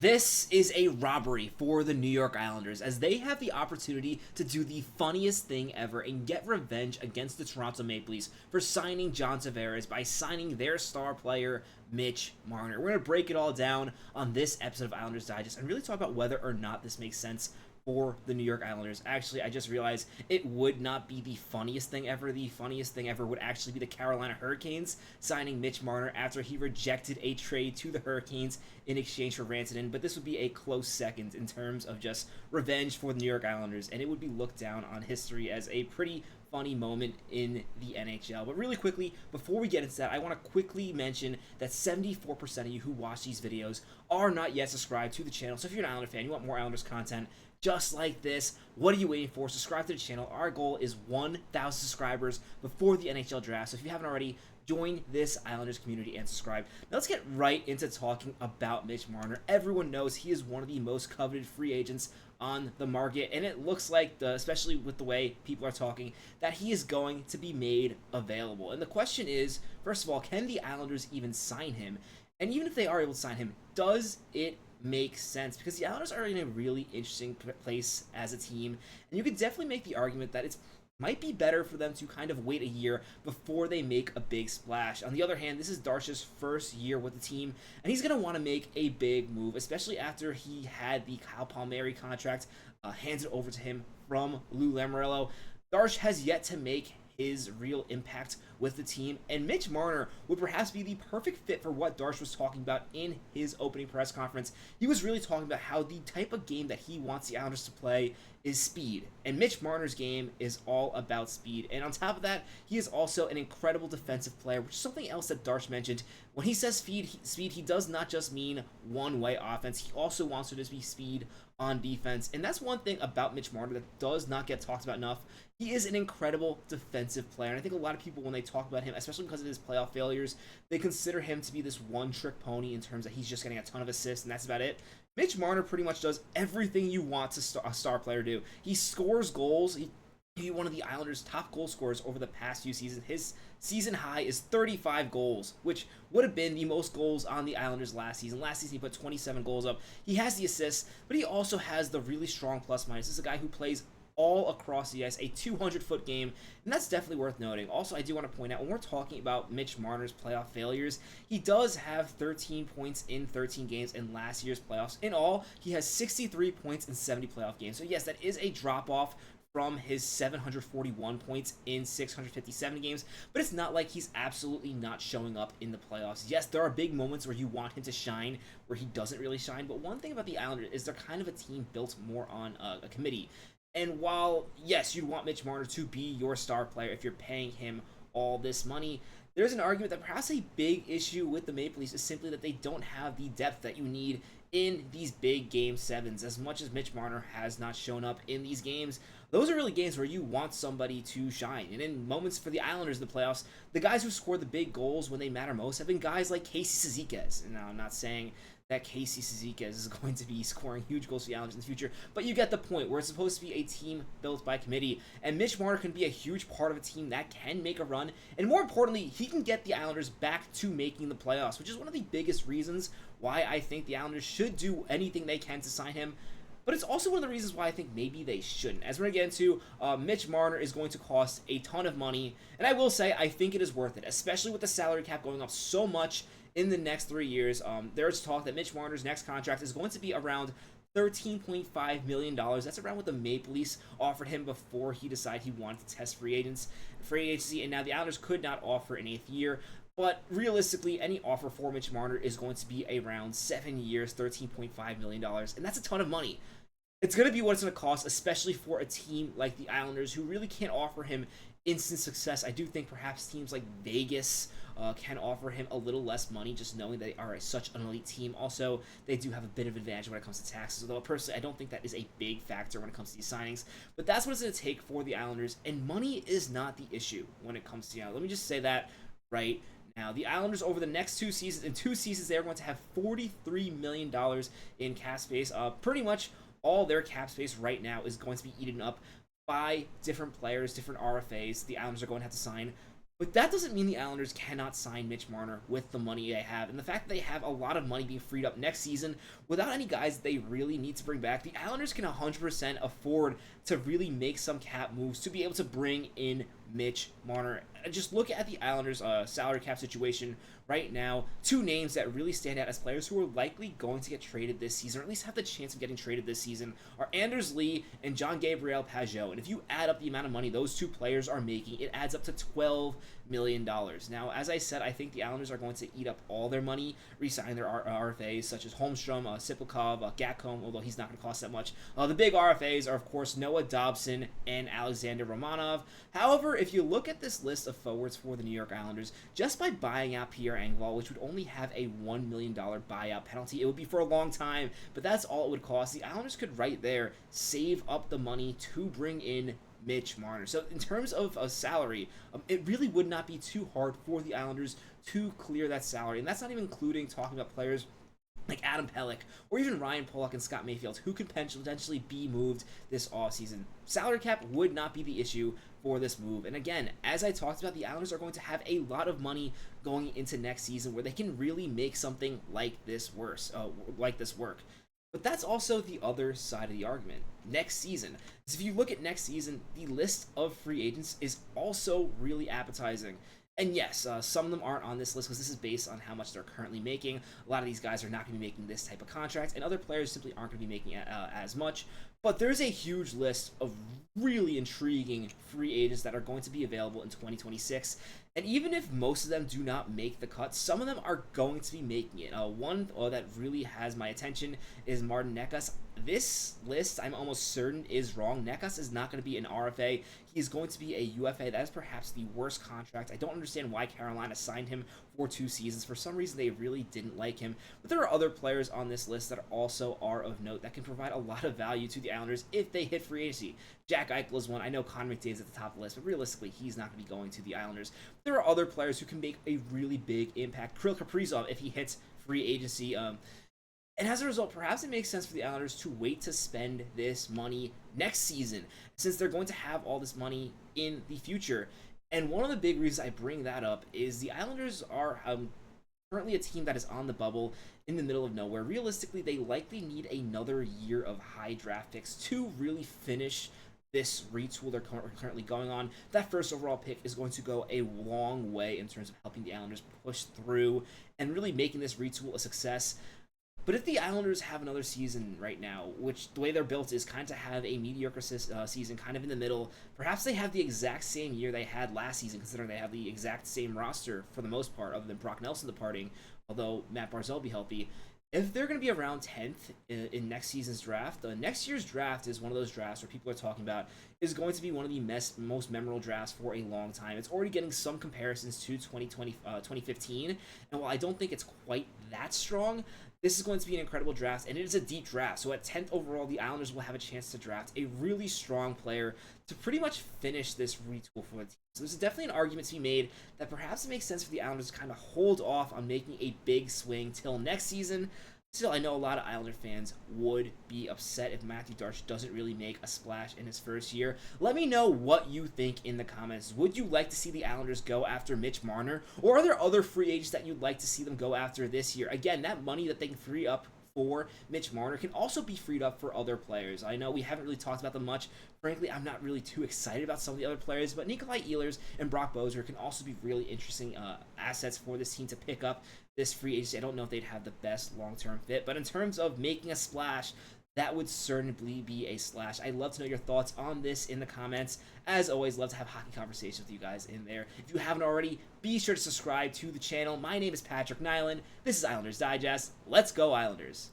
This is a robbery for the New York Islanders as they have the opportunity to do the funniest thing ever and get revenge against the Toronto Maple Leafs for signing John Tavares by signing their star player, Mitch Marner. We're going to break it all down on this episode of Islanders Digest and really talk about whether or not this makes sense for the New York Islanders. Actually, I just realized it would not be the funniest thing ever. The funniest thing ever would actually be the Carolina Hurricanes signing Mitch Marner after he rejected a trade to the Hurricanes in exchange for Rantanen. But this would be a close second in terms of just revenge for the New York Islanders, and it would be looked down on history as a pretty funny moment in the NHL. But really quickly, before we get into that, I want to quickly mention that 74% of you who watch these videos are not yet subscribed to the channel. So if you're an Islander fan, you want more Islanders content just like this, what are you waiting for? Subscribe to the channel. Our goal is 1,000 subscribers before the NHL draft. So if you haven't already, join this Islanders community and subscribe. Now let's get right into talking about Mitch Marner. Everyone knows he is one of the most coveted free agents on the market, and it looks like, especially with the way people are talking, that he is going to be made available. And the question is, first of all, can the Islanders even sign him? And even if they are able to sign him, does it makes sense? Because the Islanders are in a really interesting place as a team, and you could definitely make the argument that it might be better for them to kind of wait a year before they make a big splash. On the other hand, this is Darsh's first year with the team, and he's going to want to make a big move, especially after he had the Kyle Palmieri contract handed over to him from Lou Lamoriello. Darsh has yet to make his real impact with the team, and Mitch Marner would perhaps be the perfect fit for what Darsh was talking about in his opening press conference. He was really talking about how the type of game that he wants the Islanders to play is speed, and Mitch Marner's game is all about speed. And on top of that, he is also an incredible defensive player, which is something else that Darsh mentioned. When he says speed, he does not just mean one-way offense. He also wants there to be speed on defense, and that's one thing about Mitch Marner that does not get talked about enough. He is an incredible defensive player, and I think a lot of people, when they talk about him, especially because of his playoff failures, they consider him to be this one-trick pony in terms that he's just getting a ton of assists, and that's about it. Mitch Marner pretty much does everything you want a star player do. He scores goals. He's one of the Islanders' top goal scorers over the past few seasons. His season high is 35 goals, which would have been the most goals on the Islanders last season. Last season, he put 27 goals up. He has the assists, but he also has the really strong plus-minus. This is a guy who plays all across the ice, a 200-foot game, and that's definitely worth noting. Also, I do want to point out, when we're talking about Mitch Marner's playoff failures, he does have 13 points in 13 games in last year's playoffs. In all, he has 63 points in 70 playoff games. So yes, that is a drop-off from his 741 points in 657 games, but it's not like he's absolutely not showing up in the playoffs. Yes, there are big moments where you want him to shine, where he doesn't really shine, but one thing about the Islanders is they're kind of a team built more on a committee. And while, yes, you'd want Mitch Marner to be your star player if you're paying him all this money, there's an argument that perhaps a big issue with the Maple Leafs is simply that they don't have the depth that you need in these big Game 7s. As much as Mitch Marner has not shown up in these games, those are really games where you want somebody to shine. And in moments for the Islanders in the playoffs, the guys who score the big goals when they matter most have been guys like Casey Cizikas. And now, I'm not saying that Casey Cizikas is going to be scoring huge goals for the Islanders in the future, but you get the point, where it's supposed to be a team built by committee, and Mitch Marner can be a huge part of a team that can make a run, and more importantly, he can get the Islanders back to making the playoffs, which is one of the biggest reasons why I think the Islanders should do anything they can to sign him. But it's also one of the reasons why I think maybe they shouldn't. As we're going to get into, Mitch Marner is going to cost a ton of money, and I will say I think it is worth it, especially with the salary cap going up so much in the next 3 years. There's talk that Mitch Marner's next contract is going to be around $13.5 million. That's around what the Maple Leafs offered him before he decided he wanted to test free agency, and now the Islanders could not offer an 8th year. But realistically, any offer for Mitch Marner is going to be around 7 years, $13.5 million, and that's a ton of money. It's going to be what it's going to cost, especially for a team like the Islanders, who really can't offer him instant success. I do think perhaps teams like Vegas can offer him a little less money, just knowing they are such an elite team. Also, they do have a bit of advantage when it comes to taxes, although personally I don't think that is a big factor when it comes to these signings. But that's what it's going to take for the Islanders, and money is not the issue when it comes to, let me just say that right now. The Islanders, over the next 2 seasons, in 2 seasons, they're going to have $43 million in cap space. Pretty much all their cap space right now is going to be eaten up by different players, different RFAs. The Islanders are going to have to sign But that doesn't mean the Islanders cannot sign Mitch Marner with the money they have. And the fact that they have a lot of money being freed up next season without any guys they really need to bring back, the Islanders can 100% afford to really make some cap moves to be able to bring in Mitch Marner. Just look at the Islanders' salary cap situation right now. Two names that really stand out as players who are likely going to get traded this season, or at least have the chance of getting traded this season, are Anders Lee and Jean-Gabriel Pageau. And if you add up the amount of money those two players are making, it adds up to $12 million. Now, as I said, I think the Islanders are going to eat up all their money, re-signing their RFAs, such as Holmstrom, Siplikov, Gatcomb, although he's not going to cost that much. The big RFAs are, of course, Noah Dobson and Alexander Romanov. However, if you look at this list of forwards for the New York Islanders, just by buying out Pierre Engvall, which would only have a $1 million buyout penalty, it would be for a long time, but that's all it would cost. The Islanders could right there save up the money to bring in Mitch Marner. So in terms of a salary, it really would not be too hard for the Islanders to clear that salary. And that's not even including talking about players like Adam Pelech, or even Ryan Pollock and Scott Mayfield, who could potentially be moved this offseason. Salary cap would not be the issue for this move. And again, as I talked about, the Islanders are going to have a lot of money going into next season where they can really make something like this work. But that's also the other side of the argument. Next season. So if you look at next season, the list of free agents is also really appetizing. And yes, some of them aren't on this list because this is based on how much they're currently making. A lot of these guys are not going to be making this type of contract, and other players simply aren't going to be making as much. But there's a huge list of really intriguing free agents that are going to be available in 2026. And even if most of them do not make the cut, some of them are going to be making it. One that really has my attention is Martin Necas. This list, I'm almost certain, is wrong. Necas is not going to be an RFA. He's going to be a UFA. That is perhaps the worst contract. I don't understand why Carolina signed him for 2 seasons. For some reason, they really didn't like him. But there are other players on this list that also are of note that can provide a lot of value to the Islanders if they hit free agency. Jack Eichel is one. I know Connor McDavid's at the top of the list, but realistically, he's not going to be going to the Islanders. There are other players who can make a really big impact. Kirill Kaprizov, if he hits free agency, and as a result, perhaps it makes sense for the Islanders to wait to spend this money next season, since they're going to have all this money in the future. And one of the big reasons I bring that up is the Islanders are currently a team that is on the bubble in the middle of nowhere. Realistically, they likely need another year of high draft picks to really finish this retool they're currently going on. That first overall pick is going to go a long way in terms of helping the Islanders push through and really making this retool a success. But if the Islanders have another season right now, which the way they're built is kind of have a mediocre season kind of in the middle, perhaps they have the exact same year they had last season, considering they have the exact same roster for the most part, other than Brock Nelson departing, although Matt Barzal will be healthy. If they're going to be around 10th in next season's draft, next year's draft is one of those drafts where people are talking about is going to be one of the most memorable drafts for a long time. It's already getting some comparisons to 2015, and while I don't think it's quite that strong, this is going to be an incredible draft, and it is a deep draft. So at 10th overall, the Islanders will have a chance to draft a really strong player to pretty much finish this retool for the team. So there's definitely an argument to be made that perhaps it makes sense for the Islanders to kind of hold off on making a big swing till next season. Still, I know a lot of Islander fans would be upset if Mathew Barzal doesn't really make a splash in his first year. Let me know what you think in the comments. Would you like to see the Islanders go after Mitch Marner? Or are there other free agents that you'd like to see them go after this year? Again, that money that they can free up for Mitch Marner can also be freed up for other players. I know we haven't really talked about them much. Frankly, I'm not really too excited about some of the other players, but Nikolai Ehlers and Brock Boeser can also be really interesting assets for this team to pick up this free agency. I don't know if they'd have the best long-term fit, but in terms of making a splash, that would certainly be a splash. I'd love to know your thoughts on this in the comments. As always, love to have hockey conversations with you guys in there. If you haven't already, be sure to subscribe to the channel. My name is Patrick Nilan. This is Islanders Digest. Let's go Islanders.